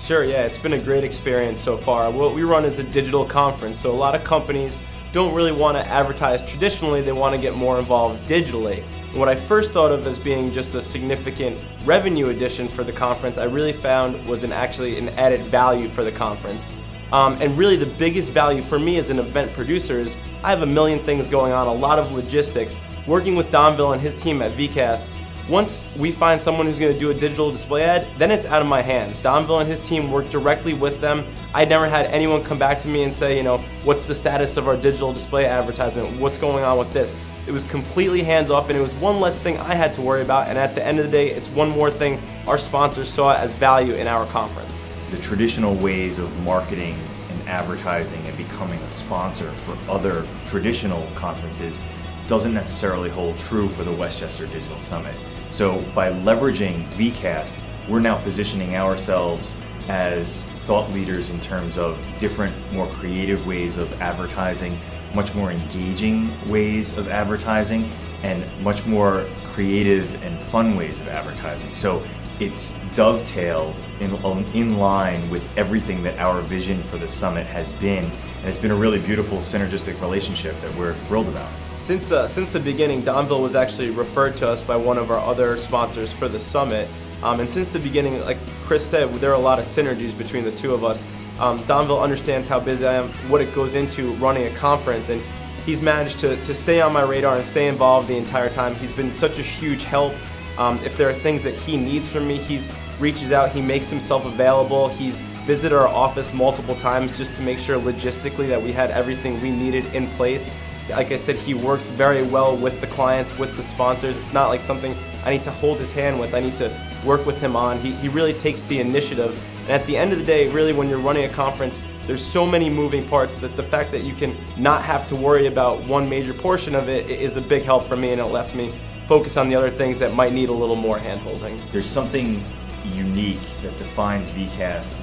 Sure, yeah, it's been a great experience so far. What we run is a digital conference, so a lot of companies don't really want to advertise traditionally, they want to get more involved digitally. And what I first thought of as being just a significant revenue addition for the conference, I really found was actually an added value for the conference. And really the biggest value for me as an event producer is I have a million things going on, a lot of logistics. Working with Donville and his team at VeeKast, once we find someone who's going to do a digital display ad, then it's out of my hands. Donville and his team work directly with them. I never had anyone come back to me and say, what's the status of our digital display advertisement? What's going on with this? It was completely hands off, and it was one less thing I had to worry about, and at the end of the day, it's one more thing our sponsors saw as value in our conference. The traditional ways of marketing and advertising and becoming a sponsor for other traditional conferences doesn't necessarily hold true for the Westchester Digital Summit. So by leveraging VeeKast, we're now positioning ourselves as thought leaders in terms of different, more creative ways of advertising, much more engaging ways of advertising, and much more creative and fun ways of advertising. So it's dovetailed in line with everything that our vision for the summit has been, and it's been a really beautiful synergistic relationship that we're thrilled about. Since the beginning, Donville was actually referred to us by one of our other sponsors for the summit. And since the beginning, like Chris said, there are a lot of synergies between the two of us. Donville understands how busy I am, what it goes into running a conference, and he's managed to stay on my radar and stay involved the entire time. He's been such a huge help. If there are things that he needs from me, he reaches out, he makes himself available. He's visited our office multiple times just to make sure logistically that we had everything we needed in place. Like I said, he works very well with the clients, with the sponsors. It's not like something I need to hold his hand with, I need to work with him on. He really takes the initiative. And at the end of the day, really when you're running a conference, there's so many moving parts that the fact that you can not have to worry about one major portion of it is a big help for me, and it lets me focus on the other things that might need a little more hand-holding. There's something unique that defines VeeKast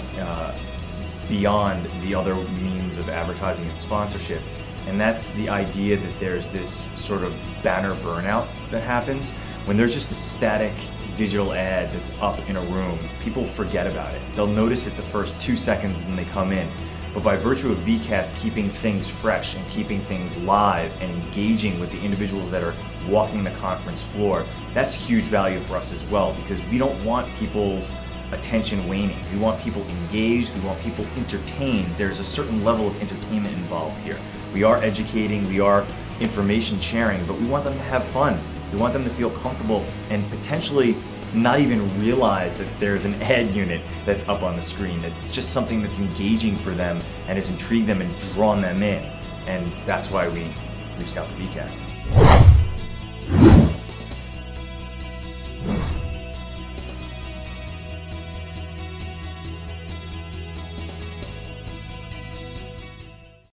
beyond the other means of advertising and sponsorship, and that's the idea that there's this sort of banner burnout that happens. When there's just a static digital ad that's up in a room, people forget about it. They'll notice it the first 2 seconds when they come in. But by virtue of VeeKast keeping things fresh and keeping things live and engaging with the individuals that are walking the conference floor, that's huge value for us as well, because we don't want people's attention waning. We want people engaged, we want people entertained. There's a certain level of entertainment involved here. We are educating, we are information sharing, but we want them to have fun. We want them to feel comfortable and potentially not even realize that there's an ad unit that's up on the screen. It's just something that's engaging for them and has intrigued them and drawn them in. And that's why we reached out to VeeKast.